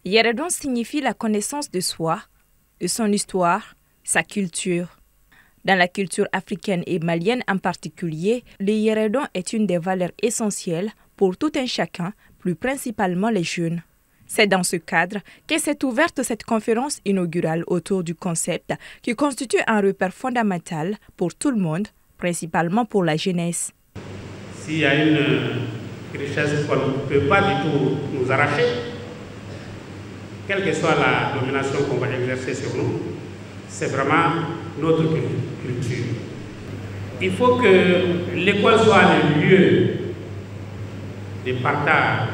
Yéredon signifie la connaissance de soi, de son histoire, sa culture. Dans la culture africaine et malienne en particulier, le Yéredon est une des valeurs essentielles pour tout un chacun, plus principalement les jeunes. C'est dans ce cadre que s'est ouverte cette conférence inaugurale autour du concept qui constitue un repère fondamental pour tout le monde, principalement pour la jeunesse. S'il y a une richesse qu'on ne peut pas du tout nous arracher, quelle que soit la domination qu'on va exercer sur nous, c'est vraiment notre culture. Il faut que l'école soit le lieu de partage,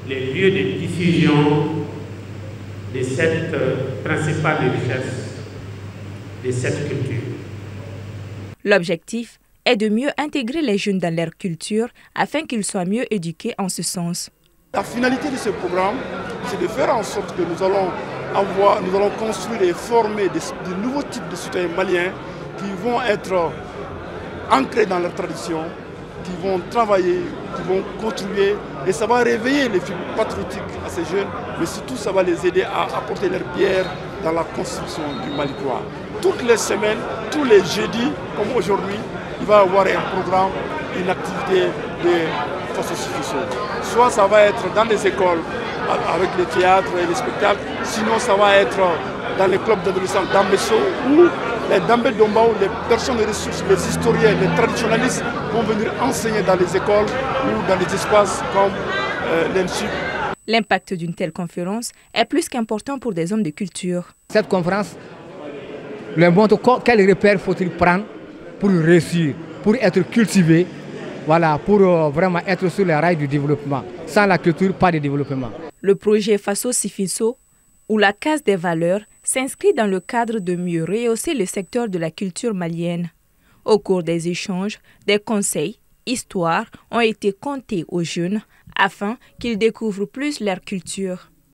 le lieu de diffusion de cette principale richesse, de cette culture. L'objectif est de mieux intégrer les jeunes dans leur culture afin qu'ils soient mieux éduqués en ce sens. La finalité de ce programme, c'est de faire en sorte que nous allons construire et former de nouveaux types de citoyens maliens qui vont être ancrés dans leur tradition, qui vont travailler, qui vont contribuer, et ça va réveiller les fibres patriotiques à ces jeunes, mais surtout ça va les aider à apporter leur pierre dans la construction du Malikois. Toutes les semaines, tous les jeudis, comme aujourd'hui, il va y avoir un programme, une activité de Fosso-Sifisso. Soit ça va être dans les écoles avec les théâtres et les spectacles, sinon ça va être dans les clubs d'adolescents d'Ambesso où les Dambé Domba, les personnes de ressources, les historiens, les traditionalistes vont venir enseigner dans les écoles ou dans les espaces comme l'ENSUP. L'impact d'une telle conférence est plus qu'important pour des hommes de culture. Cette conférence leur montre quel repère faut-il prendre pour réussir, pour être cultivé, voilà, pour vraiment être sur les rails du développement. Sans la culture, pas de développement. Le projet Fosso-Sifisso, ou la case des valeurs, s'inscrit dans le cadre de mieux rehausser le secteur de la culture malienne. Au cours des échanges, des conseils, histoires ont été contés aux jeunes afin qu'ils découvrent plus leur culture.